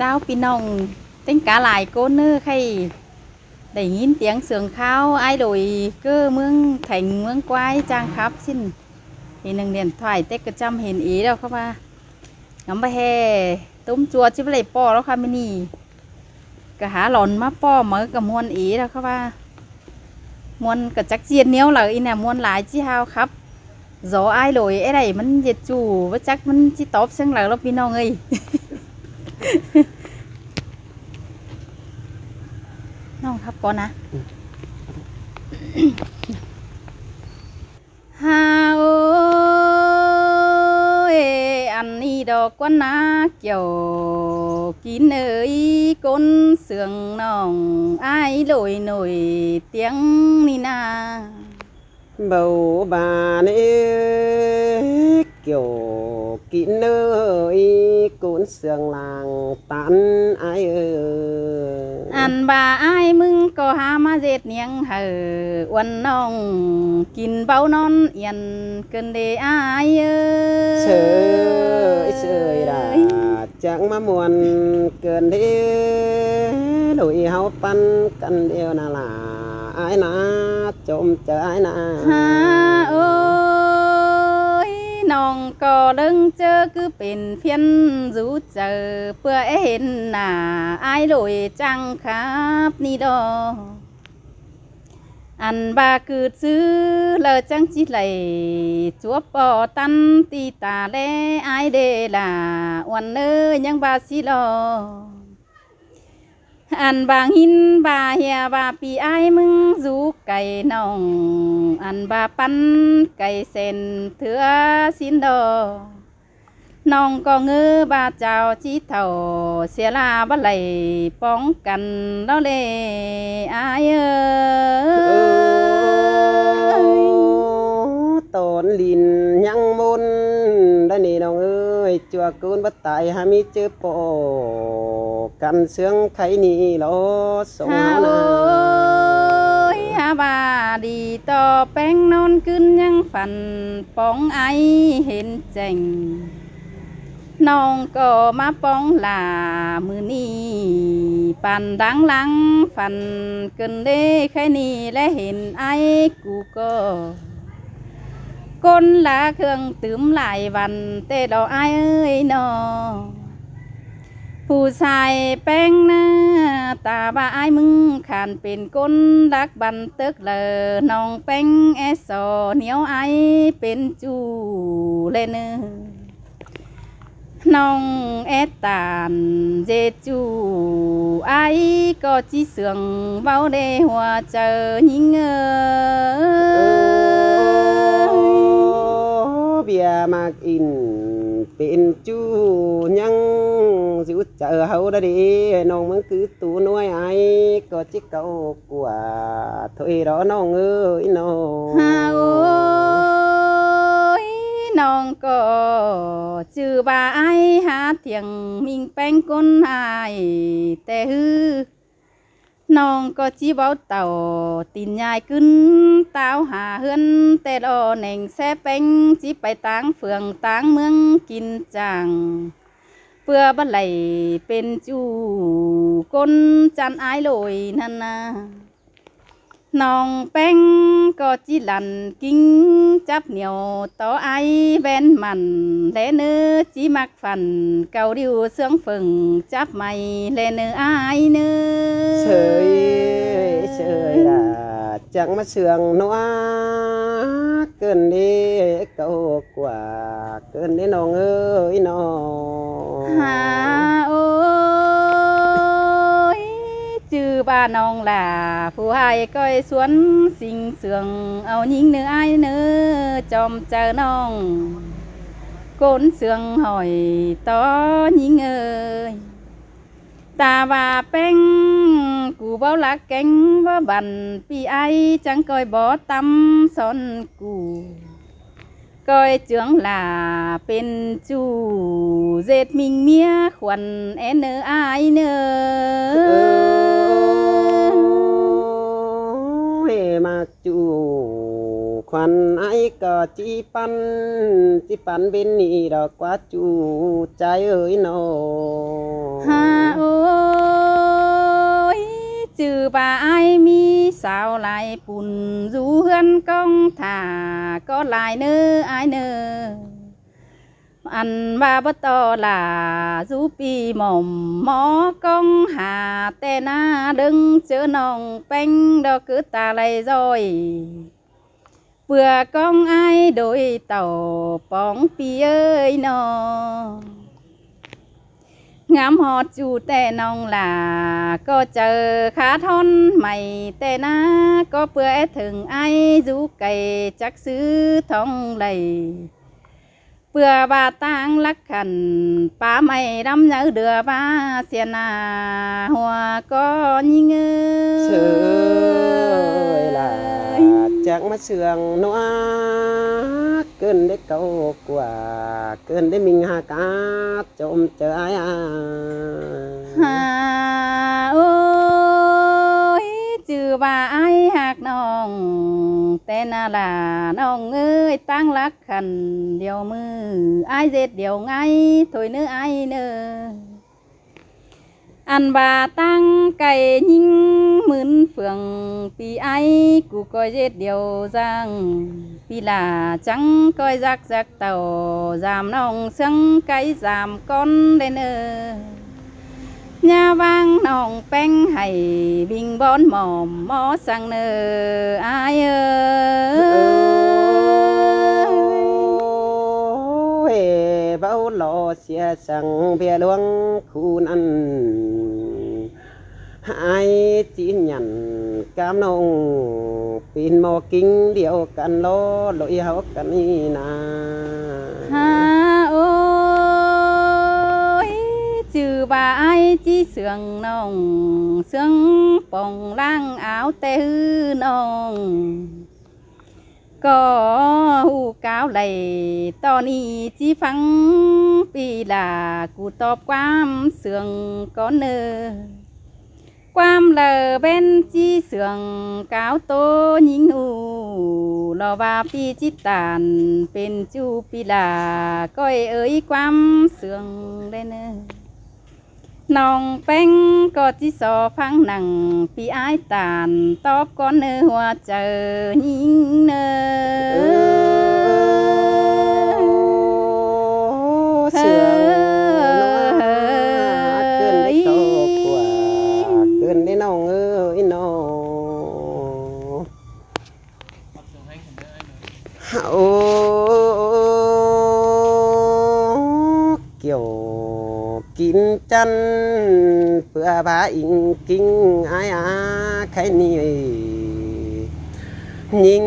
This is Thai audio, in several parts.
cháu pi nong tính cả lại cô nơ khay để nhìn tiếng sườn khao ai đổi cơ mương thành mương quay trang khắp xin thì nâng điện thoại tết cái trăm hình ý đâu các ba ngắm ba hè túm chua chứ lấy po đó không mini cả há lòn má po mới cả muôn ý đâu các ba muôn cả chắc chiên nếu là in là muôn lại chi hao khắp gió ai đổi ấy này mình diệt chủ với chắc mình chỉ top sang là nó pi nong ấyน้องครับก่อนนะฮาโออันนี้ดอกกวนนาเกี่ยวกินเอ้ยก้นเสื่องน้องไอ้ลอยหน่อยเตียงนี่นาbầu bà nê kiểu kỹ nơi cuốn sườn làng tán ai ơi อันบ่าไอ้มึงก็หามาเจ็ดเนียงเหออ้วนน้องกินเบานอนเอียนเกินเดไอ้เอ้ย sơi đã chẳng mà muốn cơn đi đuổi hao pan căn đều là ai na trộm chờ ai na ฮาโอ้ยน้องก็ดึงเจอคือเป็นเพียนรู้เจอเพื่อเห็นหน้าอายลอยจังครับนี่ดออันบาคือซื้อเลยจังจิไหลจัวปอตันตีตาแลอายเดล่ะวันเนอยังบาสิรออันบางหินบาเฮียบาปีไอ้มึงจูไก่น้องอันบาปันไก่เส้นเถือสินดอน้องก็เงือบาเจ้าจีเท่าเสียลาบะไหลป้องกันแล้วเลยไอ้เอ้ย tổn lìn nhăng môn đây nè đồng ơi chùa cún bất tại hai mi chữ bộ căn xương khay nì lo sống ฮา hao โอ้ na ยฮาบาดีต่อแป้งนอนขึ้นยังฝันป้องไอเห็นแจ่งน้องก็มาป้องลามือนี้ปั่นดังหลังฝันเกินเด้แค่นี้และเห็นไอ้กูก็ก้นละเครื่องตื่มหลายวันเต้ดอกไอ้เอ้ยนอผู้ชายแป้งหน้าตาบ้าไอ้มึงขานเป็นก้นรักบันตึกเลยน้องแป้งแอสอเหนียวไอ้เป็นจูเลนน้องแอตานเจจูไอ้ก็จีเสืองเว้าได้หัวเจอยิงbia mạc in bên chú nhăng dịu chờ hậu đã đi nông mới cứ tú nuôi ai có chiếc câu của thôi đó nông ơi nông ฮาโอ้ยน้องก็ชื่อว่าไอ้หาเถียงมิงแป้งก้นหายแต่ฮือน้องก็จีเบาเต่าตีนยายขึ้นเต้าหาเฮือนแต่ดอแหน่งแซ่แป้งจีไปต่างเฟืองต่างเมืองกินจังเพื่อบันไหลเป็นจูก้นจันไอายลอยนั่นนะน้องแป้งก็จีหลันกิ้งจับเหนียวต่อไอแบนมันและเนื้อจีมักฝันเกาดิวเสื่องฝึ่งจับไม่และเนื้อไอเนื้อ sơi là chẳng mà sườn nó cơn đi câu quả cơn đi nông ơi nông ฮาโอ้ยชื่อบ้านน้องล่ะผู้ให้ก้อยสวนสิ่งเสื่องเอายิงเนื้อไอายเนื้อจอมเจอน้องก้นเสื่องหอยต่อยิงเอ้ยตาว่าแป้งกูเบ้าลักแกงว่าบันปีไอจังก้อยบ่ตำสอนกูก้อยเจืองหลาเป็นจูเจ็ดมิงเมียขวัญแอนเนอไอายเนอ mặc chủ khoan ai có chi pan bên nì đó quá chủ trái ơi nó ฮาโอ sao lại bùn du hươn công thả có lại nơ ai nơ ăn ba bất to là du pi mỏm mó công hà tê na đừng chớ nòng bánh đó cứ ta lại rồi vừa con ai đôi tàu bóng pi ơi nó ngắm hot chu tê nong là có chờ khá thon mày tê na có bữa thường ai du cày chắc xứ thông lầy bữa bà tang lắc khẩn ba mày đâm nhớ đưa ba xiên à hoa có nhìn trời là chẳng mất sương nó cơn đấy câu quả cơn đấy mình hà cá trộm chờ ai hà ơi chữ bà ai hạc nòng tên là nòng ơi tăng lắc khẩn điều mư ai dệt điều ngay thôi nữa ai nữa ăn bà tăng cày nhìn mướn phường vì ai cụ coi dệt điều rằng vì là trắng coi rác rác tàu giảm nòng xăng cái giảm con lên nhà vang nòng bánh hay bình bón mỏm mó sang nơ ai ơi bao lo xia sang bia luang khu ăn hai chỉ nhận cam nông pin mò kinh điều cần lo lội háo cần na ha ơi chữ bà ai chỉ sương nồng sương bồng lang áo tê hư nồng có hù cáo lầy to ni chỉ phăng vì là cụ tọp quam sương có nơ quam lờ bên chi sương cáo tô nhìn hù lò và pi chi tàn bên chu pi là coi ơi quam sương lên nòng bánh có chỉ so phăng nặng pi ai tàn tóc con nơ hoa chờ nhìn nong ơi nó kiểu kín chân bữa ba in kinh ai khai ni nhìn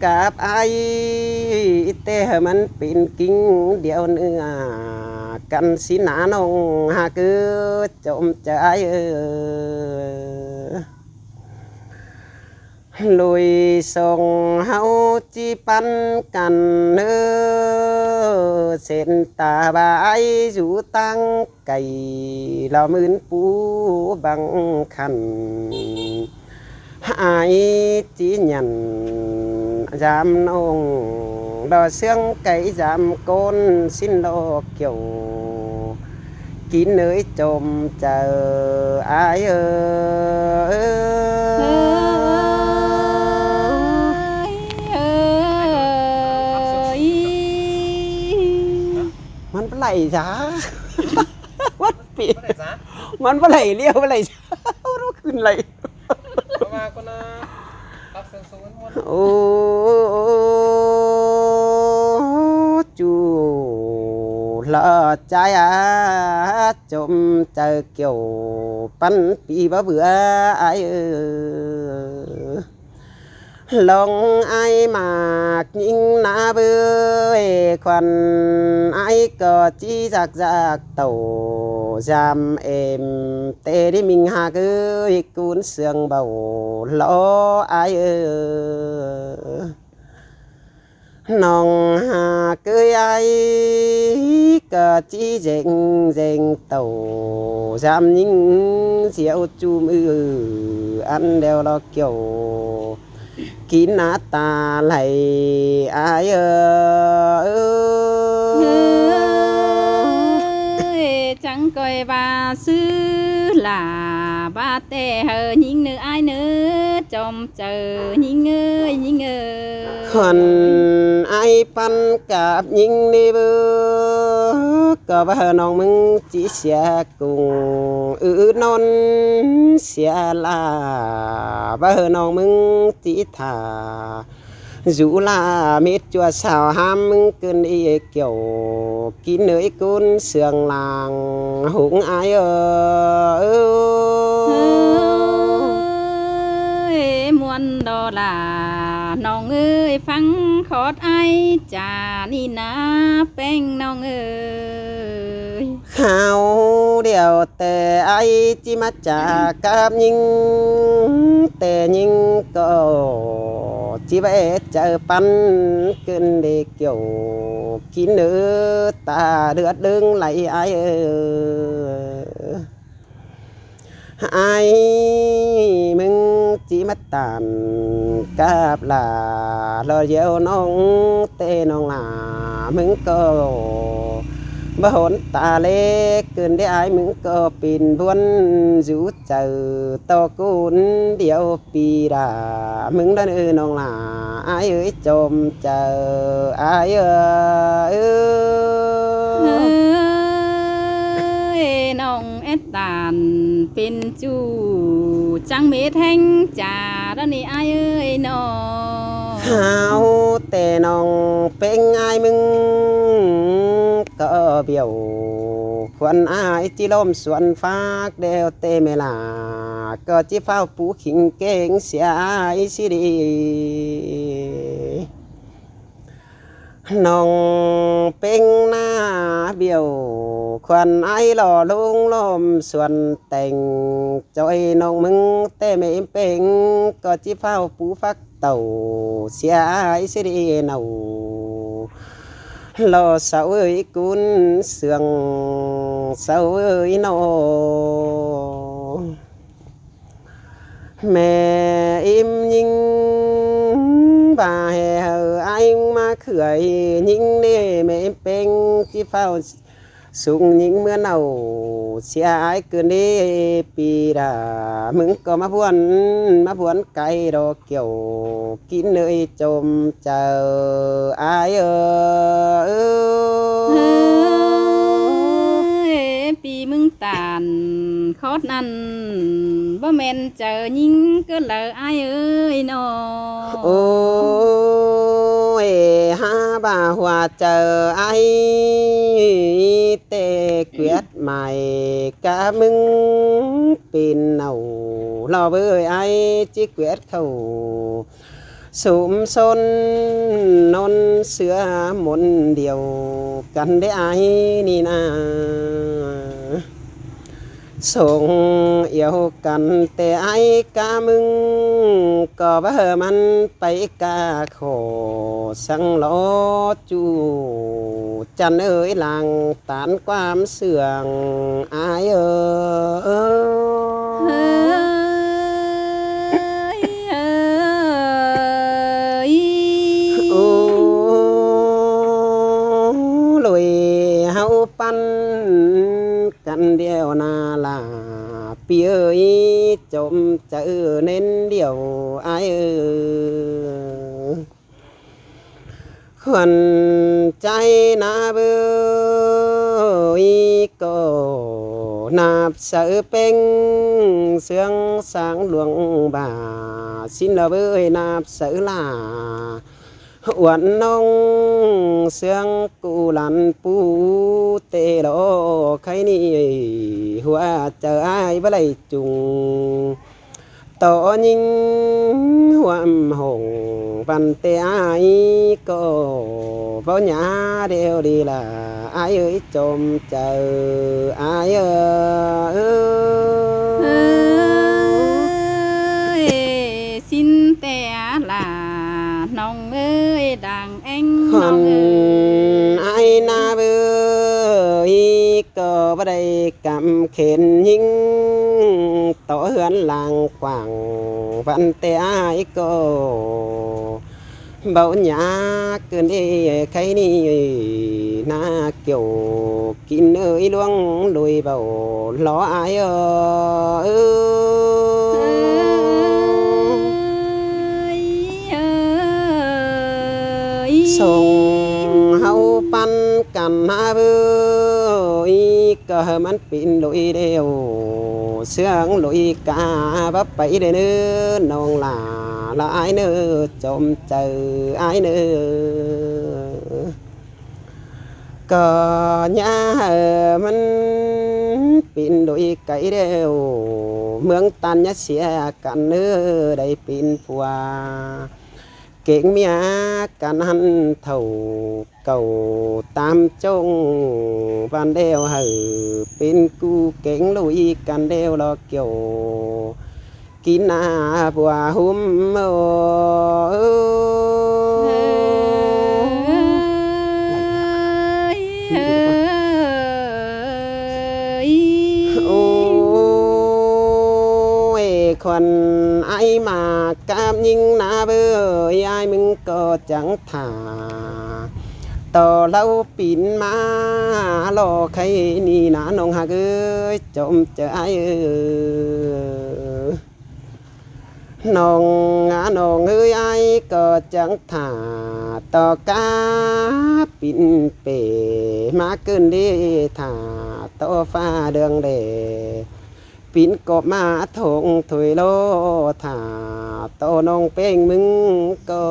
cặp ai tê mình pin kinh điều nữa cần xin ná nông hà cứ trộm trái lùi sông hao chi pan cần nơ sen ta bãi rú tăng cày lo mướn phú bằng khăn ai chỉ nhận giam nông đò xương cấy giam côn xin lo kiểu kín nơi trộm chờ aiมันปลาจ้าวัดปีมันปลาเลี้ยวปลาจ้ารู้ขึ้นเลยมาคนน่ะรับเสียงสูงหมดโอ้จูlỡ trái chôm chờ kiểu bắn bị bá bữa ai lòng ai mà những ná bơi còn ai có chi giặc giặc tàu giam em tê đi mình hà cứ cuốn sương bầu lo ai nòng hà cưới ai cờ chỉ dành dành tàu giam những rượu chum ăn đều lo kiểu kín ná ta lại ai chẳng coi bà xứ là ba tê hờ những nữ ai nữa จอมเจอยิงเอ้ยยิงเอ้ย คนไอปันกับยิงนี่เบือก็บ่น้องมึงจีเสียกุงนนเสียลาบ่น้องมึงจีถาdù là mít chùa xào ham mừng cơn y kiểu kín nơi côn sườn làng hùng ai ơi muôn đó là nong ơi phăng khót ai chả ni na beng nong ơi khao điều tề ai chỉ mắt chả cáp nhưng tề nhưng có chỉ vẽ chờ pan cơn đi kiểu kín nữa ta được đứng lại ai ai mừng chỉ mắt tàn cáp là lo dẻo nong tê nong là mừng cóบ่หนตาเล็กเกินได้อายมึงก็ปีนบวนอยู่เจอตอกุนเดียวปีดามึงได้เออน้องหลาอายเอ้ยจมเจออายน้องเอ็ดตานเป็นจูจังเมแทงจ่าแล้วนี่อายเอ้ยน้อง หาวแต่น้องเป็นอายมึงก็เบี้ยวควันอายที่ล้มสวนฟากเดวเตเมลาก็จีเฝ้าปูขิงเก่งเสียอายสิดีน้องเป็นหน้าเบี้ยวควันไอหล่อลุงลมส่วนแต่งจอยน้องมึงแต่ไม่เป็นก็จีเฝ้าปูฟักเต่าเสียไอสิดีเนาlo sao ơi cún sương sao ơi nó mẹ im nhìn bà hè hờ anh mà khởi nhìn đi mẹ em bên khi phao sung những mưa nào xe ai cứ đi pi đà mừng có má buồn cây đồ kiểu kín nơi trôm chờ aiปีมึงตานคอดนั่นบ่แม่นเจอยิงก็เลยอายเอ้ยน้อง โอ้ยฮาบ่าหัวเจอไอ้เตะเกวียดใหม่กะมึงปีนเนารอเบยไอ้จิเกวียดเขาสุมซนนนเสือหมนเดียวกันได้ไอ้นี่นะส่งเอี่ยวกันแต่ไอ้กามึงก็บ่มันไปกาขอสังล้อจูจันเอ้ยหลังตานความเสื่องอายโอ้ลุยเฮาปันกันเดียวนาลาปีเอ้ยจมเจอเน้นเดียวอายคนใจนาเบื่อก็นับเสือเป็นเสียงสางหลวงบ่าสิ้นละเบื่อนับเสือลาอวนน้องเสียงกูลันปูเตโลใครนี่หัวเจอไอ้บ่ไหลจุงต่อยิงหัวหงปันเตไอ้ก็เฝ้าหยาเดียวดีละไอ้เอ้ยจมเจอไอ้xinแต่làน้องเอ้ยดังเอ็ง ค น้อง น เอ้ย ไอ้นาเบื่อก็บ่ได้กำเข็นยิงต่อเฮือนลางกว่างวันแต่ไอ้ก็เบาหยาเกินเอ้ใครนี่นาเกี่ยวกินเอ้ยล่วงโดยเบาล้อไอ้ กันหาเบอก็มันเป็นลอยเดียวเสียงลอยกาบับไปเด้อเนื้อน้องหลาละไอเนื้อจมเจอไอเนื้อก็ย่ามันเป็นลอยไก่เดียวเมืองตันยะเสียกันเนื้อได้เป็นผัวเก่งเมียกันหันเท่าเก่าตามจงบ้านเดียวหือเป็นกูเก่งลุยกันเดียวรอเกี่ยวกินอาบัวหุ่มโอ้ยคนไอมากามยิงนาเบื่อยายมึงก็จังถ่าต่อเล่าปิ่นมารอใครนี่นะน้องหากเอ้ยจมเจอไอน้องน้องเอ้ยไอก็จังถ่าต่อกาปิ่นเป๋มาเกินดีถ่าต่อฟ้าเดืองเดปิ่นกบมาทงถวยโลถ่าต่อน้องเป้งมึงก็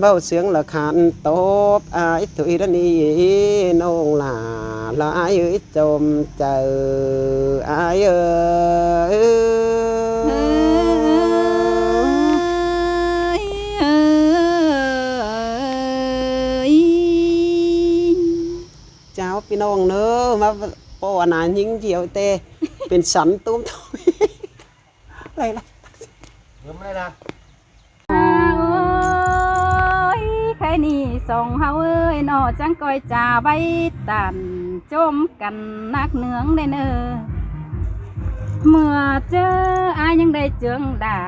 เบ้าเสียงละขันตบอายถุยระนีน้องหลาละอายเอ้ยจมเจออายเอ้ยเจ้าพี่น้องเนอะมาป้อนนายิงเกี่ยวเตเป็นสันตุ้มทอยอะไรล่ะเริ่มอะไรล่ะใครนี่ส่งเฮาเอ้ยนอจังก้อยจ่าใบตันจมกันนักเหนืองได้เนอเมื่อเจออายยังได้เจืองด่า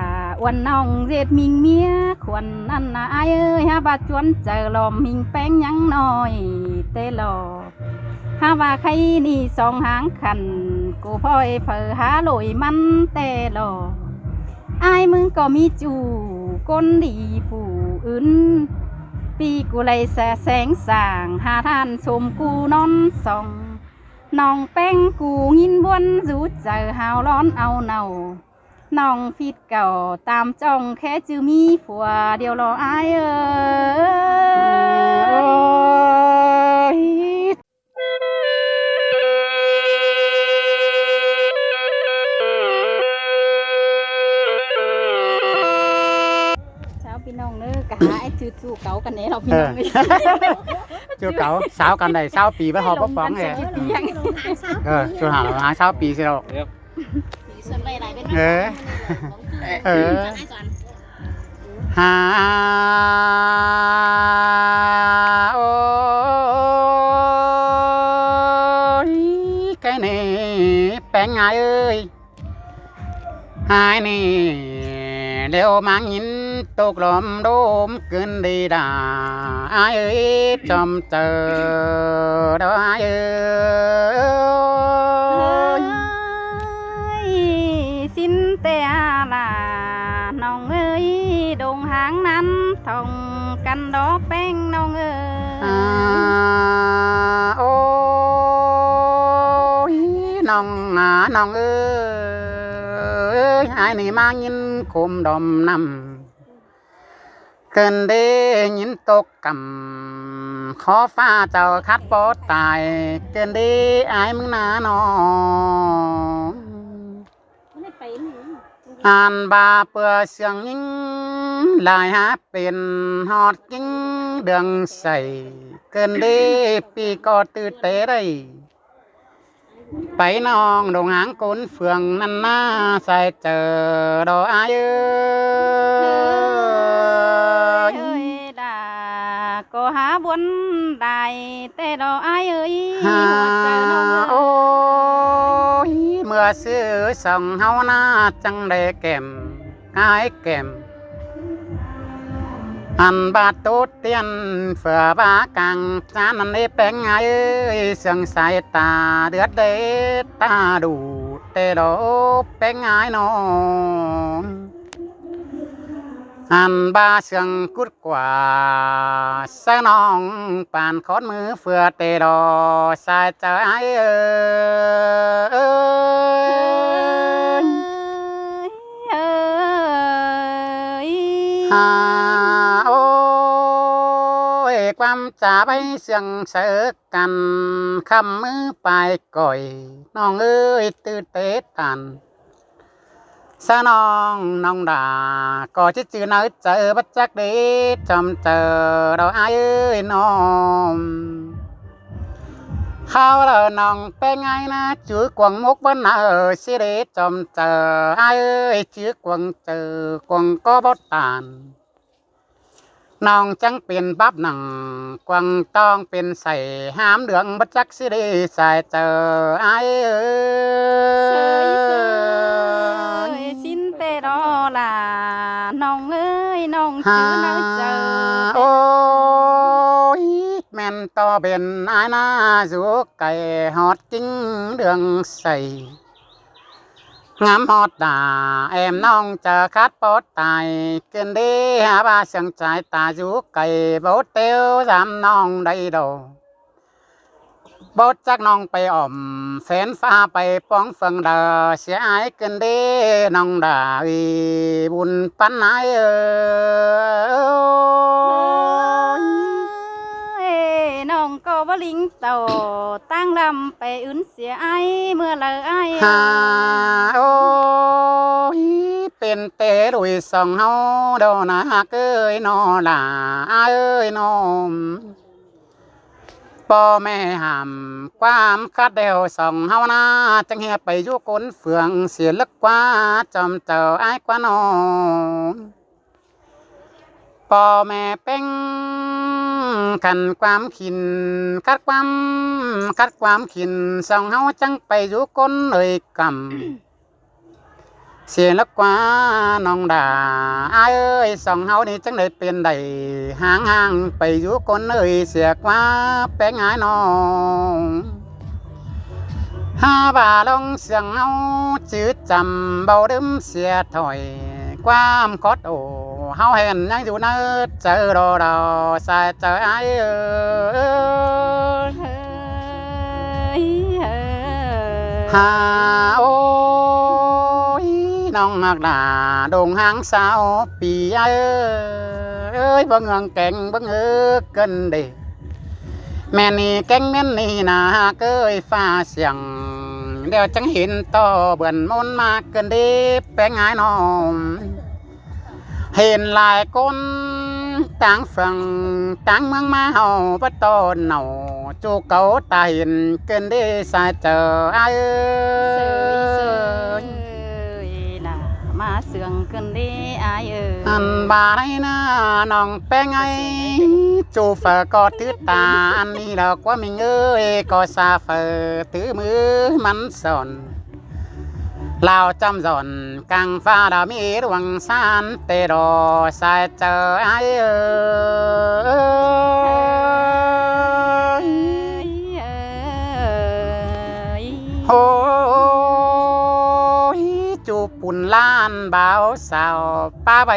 วันน้องเจ็ดมิงเมียขวัญนั่นนะอายเอ้ยฮาบาจวนเจอลอมมิงแป้งยังน้อยเตลอฮาว่าใครนี่สองหางขันกูพ่อยเผอหาลอยมันเตลออายมึงก็มีจูก้นดีผู้อื่นปีกูเลยแสงสาง หาท่านชมกูนอนส่องน้องแป้งกูยินบวนรูเจอหาวร้อนเอาเนาน้องผิดเก่าตามจ้องแค่จือมีผัวเดียวรออายพี่น้องเนื้อกะหาไอ้จืดสู้เก่ากันเนี่ยเราพี่น้องchưa cậu 6 กันได้6 ปีไปหอบป๊องเลยchưa hả là 6 ปีสิเราหาโอ้ยcái nàyแป้งไงเอ้ยหายนี่เดี๋ยวมังยินตกลมโดมเกินดีด่าอายเอ้ยจอมเจอดอายเอ้ยสินเตอาลาน้องเอ้ยดงหางนั้นทองกันดอกแป้งน้องเอ้ยโอ้ยน้องน้องเอ้ยหายนี่มายินคุมดอมนำเกินเด้ยินตกกำขอฟ้าเจ้าคัดปอตายเกินเด้อายมึงนาน้องอ่านบาเปื่อเสียงยิงลายหาเป็นหอดยิงเดืองใส่เกินเด้ปีกอตื่นเตะได้ไปน้องดงหางก้นเฟืองนั่นหน้าใส่เจอดอกอายเอ้ยด่าก็หาบนได้แต่ดอกอายเอ้ยโอ้ยเมื่อซื้อส่องเฮาหน้าจังได้แก้มอายแก้มอันบาดตูดเตียนเฟื่อบากางจานนั้นได้แป้งไงเสียงสายตาเดือดเด็ดตาดูเตดแป้งไงน้อง anh ba sương cút quả sa nong bàn khót mưa vừa tê đò sai chờ ai hà ôi quam trà bay sương sợ cằn khăm mưa bài còi nong ơi tư tế tàn sa nong nong đà có chứ chưa nói chờ bất chắc để chậm chờ đâu ai ơi nong khao là nong pe ngay na chữ quần mốc vẫn ở xí để chậm chờ ai ơi chữ quần chờ quần có bót tàn nong chẳngเป็นปั๊บหนังกวางต้องเป็นใส่ห้ามเดืองบัดจักสิได้ใส่เจอไอ้เอ้ย xin tê đó là nong ơi nong chứ nói chờ โอ้ยแม่นต่อเป็นไอ้นาจูไก่ฮอดกิ้งเดืองใส่งามฮอดด่าแอมน้องเจอคัดปอดตายเกินดีหาบาเสียงใจตาจูไก่บดเตียวสามน้องได้ดบดจักน้องไปอ่อมแฟนฟ้าไปป้องฟังเดอเสียหายเกินดีน้องด่าบุญปันไหนnong có bá lính tàu tang lâmไปứng xỉa ai mưa lời ai ฮ่าโอ้ยเป็นเตะดุยส่องเฮาดอนะฮักเอ้ยนอหล่าอ้ายเอ้ยนอมพ่อแม่ห้ามความคัดเดวส่องเฮานะจังเฮียไปอยู่ก้นเฟืองเสียลึกกว่าจอมเจ้าอ้ายกว่านอมพ่อแม่เป็นกันความขินคัดความขินส่องเฮาจังไปอยู่ก้นเอ่ยกำเสียลึกกว่าน้องด่าอ้ายเอ้ยส่องเฮานี่จังได้เป็นได้ห่างไปอยู่ก้นเอ่ยเสียกว่าแป้งหายน้องหาบ่าลงเสียงเฮาจืดจำเบาดึมเสียถอยความกดโอเฮาเห็นยังอยู่เนิดเจอรอรอใส่เจอไอ้เอ้ยหาโอ้ยน้องมักด่าดงหางสาวปีเอ้ยบ่เงืองแก่งบ่เงือเกินเดแม่นี่แก่งแม่นนี่นาเกยฟ้าเสียงเดี๋ยวจังเห็นต่อเบิ่นมนมากเกินเดแป้งหายน้องเห็นหลายคนต่างฝั่งต่างเมืองมาเฮาบ่ต้นเนาจูเก่าตาเห็นเกินได้สายเจออ้ายเอ้ย là mà sương cơn đi ai ơi อันบาไดนะน้องแป้งไอจูเฟอก็ถือตาอันนี้ดอกว่ามิงเอ้ยก็ซาเฟอถือมือมันสอนลาวจำสอนกลางฟ้าดาวมีดวงสานเตรอสายเจอไอเอ้ยโอ้ยจูปุ่นล้านบ่าวสาวป้าใบ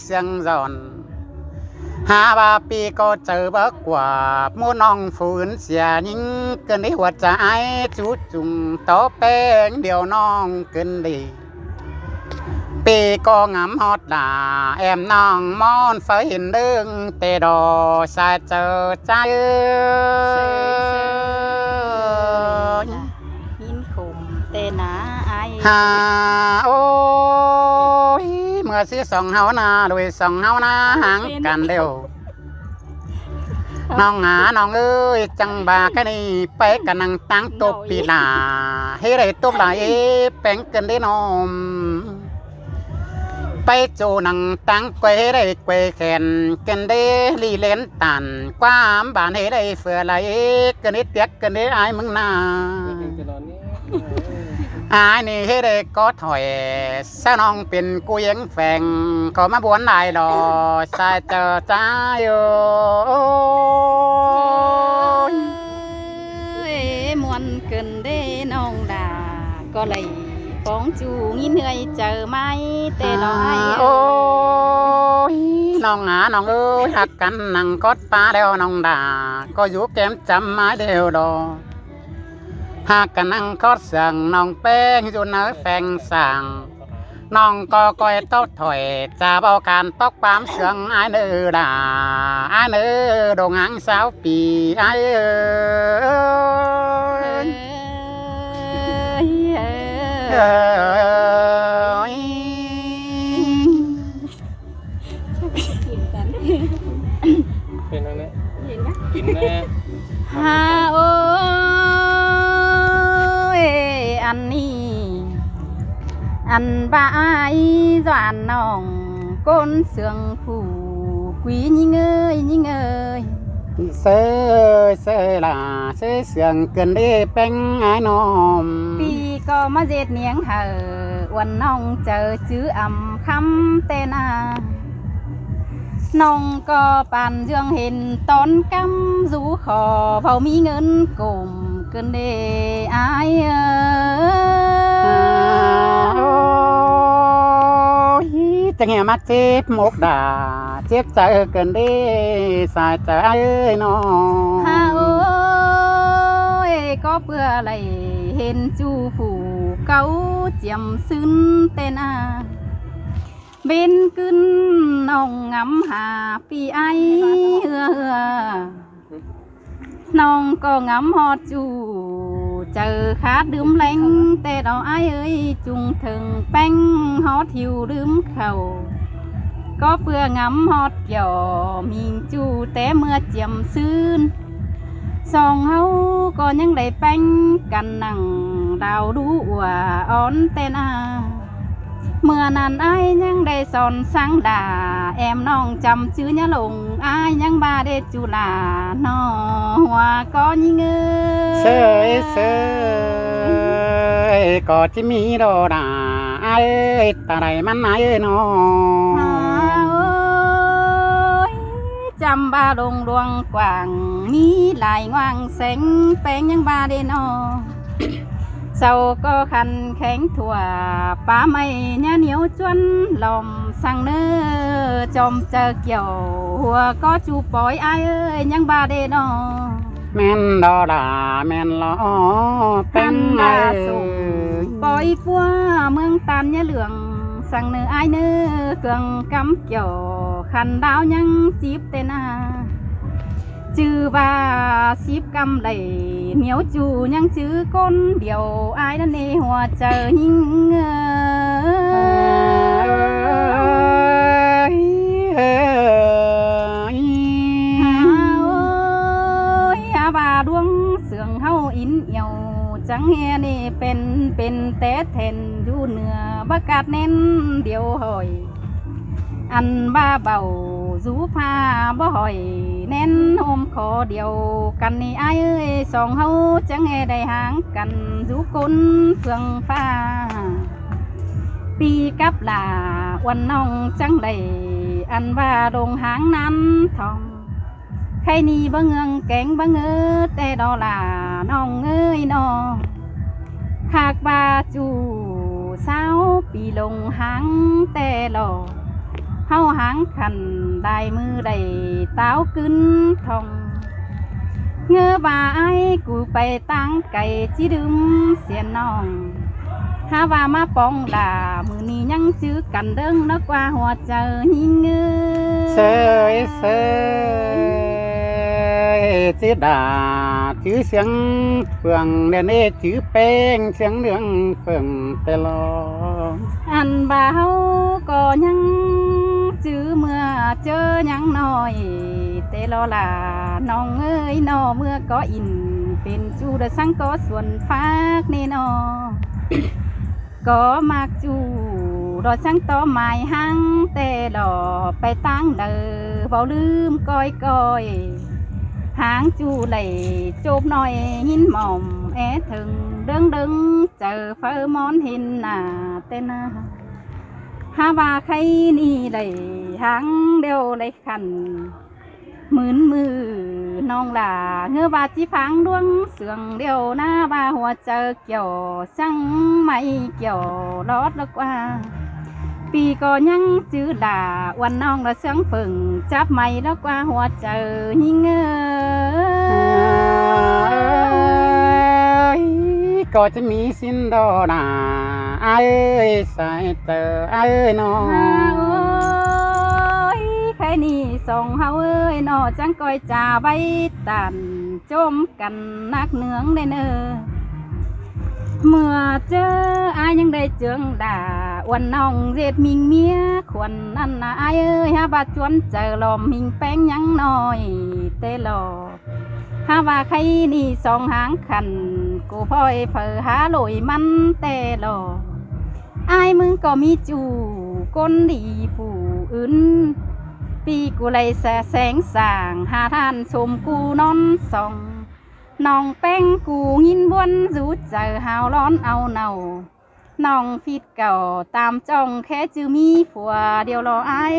เสียงสอนหาว่าปีก็เจอบักกว่ามูน้องฝืนเสียยิ่งเกินในหัวใจจุดจุ่มต่อแป้งเดียวน้องเกินดีปีก็งามฮอดด่าแอมน้องมอนเฟยเห็นเด้งเตดอสายเจอใจหินขุมเตนาไอ หาโอ้ยเมื่อซื้อสองเฮานาโดยสองเฮานาห่างกันเดียวน้องหาน้องเอ้ยจังบาแค่นี้ไปกันนังตั้งตบปีหน้าให้ได้ตบได้แป้งกันได้นอมไปโจนังตั้งกวยให้ได้กวยแขนกันได้ลีเลนตันความบานให้ได้เฟื่อไหลกันได้เตียกกันได้อายมึงนาอายนี่ให้ได้ก็ถอยซะน้องเป็นกูยังแฝงขอมาบวนได้ดอสายเจอจ้าอยู่ muôn cần đê nong đà có lấy ปองจูงินเหนื่อยเจอไหมแต่รอไอ้ โอ้ยน้องน้องเอ้ยหักกันนั่งกอดป้าแล้วน้องด่าก็อยู่แก้มจำไม้เดียวดอหักกันนั่งกอดเสียงน้องแป้งอยู่เนื้อแฝงสั่งน้องก็ก้อยเต้าถอยจะเบาการตอกความเสียงไอ้เนื้อด่าไอ้เนื้อดงหางสาวปีไอ้เอ้ยเอ้ย เป็นอะไร เห็นไหม กินแน่ ฮาโอ้ยอันนี้อันบ้าไอ้จวนน้องก้นเสืองผู้quýยิ่งเอ้ยยิ่งเอ้ย เสยเสยล่ะเสยเสียงเกินได้เป็นไอ้น้อม ปีก็มาเจ็ดเนียงเหอวันน้องเจอจื้ออ่ำคำเตนาน้องก็ปานเรื่องเห็นตอนกำรูขอเผามีเงินกลมเกินเดอายโอ้ยจะเงี่ยมาเจ็บหมกด่าเจ็บใจเกินได้สายใจเอ้ยน้อง ฮาโอ้ยก็เพื่ออะไรเห็นจูผู้เก่าเจียมซึ้นเตนาเบนกึนน้องงำหาปีไอน้องก็งำฮอดจูเจอขาดดื่มแรงแต่ดอกไอเอ้ยจุงถึงแป้งฮอดหิวดื่มเข่าก็เพื่องำฮอดหย่อมิงจูแต่เมื่อเจียมซื่นสองเฮาก็ยังได้แป้งกันนั่งดาวดูว่าอ่อนแต่นาเมื่อนั้นอ้ายยังได้สอนสังดาแอมน้องจำชื่อยะลงอ้ายยังบาเดจุลาน้อหัวก็ยิ่งเสเอ้ยเสยก็จะมีดอดาเอ้ยตาไรมันไอ้น้อง โอ้ยจำบาดงดวงกว้างมีหลายงวางแสงแป้งยังบาเดนอเศร้าก็คันแข็งถั่วป้าไม่เนื้อเหนียวจวนลมสั่งเนื้อจอมเจอเกี่ยวหัวก็จูปล่อยอ้ายเอ้ยยังบาเดนอ แม่นดอดาแม่นล้อเป็นไง ส่งปล่อยปัวเมืองตานยะเหลืองสั่งเนื้ออ้ายเนื้อเครื่องกำเกี่ยวขันดาวยังจีบเตนาจื้อว่าสิบกำไหลเหนียวจูยังจื้อก้นเดียวอายนั่นเองหัวเจอยิ่งอาบาดวงเสืองเฮาอินเอียวจังเฮนี่เป็นแต่เทนอยู่เหนือบักกาดเน้นเดียวหอยอันบ้าเบาสูผ้าบ่หอยแน่นโอมขอเดียวกันนี่อ้ายเอ้ยสองเฮาจังเฮได้ห่างกันสูคนเฟืองฟ้าปีกับลาวันน้องจังได้อันว่าดงหางนั้นทองใครนี่บ่เงืองแกงบ่เงือแต่ดอลาน้องเอ้ยน้อหากว่าจูสาวปีลงหางแต่หลอเฮาหางขันได้มือได้เต้าขึ้นทองเงือบ่าไอ้กูไปตั้งไก่จีดึมเสียน้องหาว่ามาปองด่ามือนี้ยังจื้อกันเด้งนักว่าหัวเจอยิ่งเงือ เสยเสยจีดาชื่อเสียงเฟืองเดนเอชื่อเป้งเสียงเรืองเฟืองเตลอ อันบ่าเฮาก็ยังจื้อเมื่อเจอยังน้อยเตลอลาน้องเอ้ยน้อเมื่อก็อินเป็นจูดสังก็ส่วนฟากนี่น้อ ก็มักจูดอสังต่อไม้หังแต่ดอไปตั้งเดอเบาลืมก้อยหางจูไหลจบหน่อยหินหม่อมแอถึงดึงเจอเฟอมอนหินหน้าเต้นหาว่าใครนี่ไหลหางเดียวไหลขัน มืนมือน้องหลาเงือบาจีพังดวงเสืองเดียวหน้าบาหัวเจอเกี่ยวช่างไม่เกี่ยวรอดแล้วกว่าปีก็ยังจื้อด่าวันน้องละเสียงฝึ่งจับไม่แล้วกว่าหัวเจอยิงก็จะมีสิ้นดอนาเอ้ยสายเตอเอ้ยน้อง โอ้ยใครนี่ส่งเฮาเอ้ยนอจังก้อยจ่าใบตันจมกันนักเหนืองได้เนอเมื่อเจออายยังได้เจืองด่าวันน้องเจ็ดมิงเมียขวัญนั่นนะอายเอ้ยฮาบาจวนเจอลอมมิงแป้งยังน้อยเตลอฮาว่าใครนี่สองหางขันกูพ่อยเผอหาลอยมันเตลออายมึงก็มีจูก้นดีผู้อื่นปีกูเลยแสงสางหาท่านชมกูนอนส่องน้องแป้งกูยินบวนรู้เจอหาวร้อนเอาเนาน้องผิดเก่าตามจ้องแค่จือมีผัวเดียวรออาย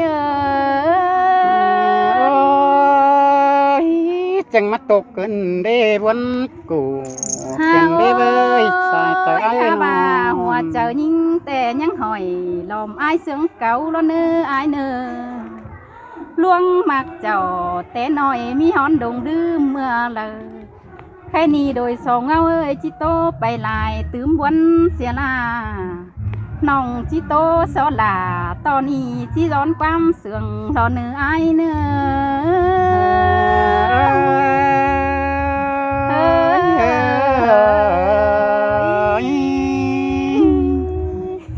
จังมาตกเกินเด้บนกูเกินเด้เว้ยสายเตอเอ้ยน้อง บาหัวเจอยิงแต่ยังหอยลมอายเสียงเก่าแล้วเนื้ออายเนื้อลวงมักเจ้าแต่หน่อยมีหอนดงดื้อเมื่อเลยแค่นี้โดยสองเอาเอ้ยจิโตไปลายตื้มบวนเสียลาน้องจิโตสอลาตอนนี้จีร้อนความเสื่องรอเนื้ออายเนื้อ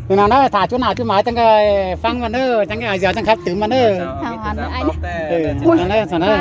พี่น้องได้ถ่ายชุดหนาชุดหมายจังไงฟังมันเด้อจังไงเดี๋ยวจังครับตื่นมันเด้อ เอาอันนี้ จังมันเด้อ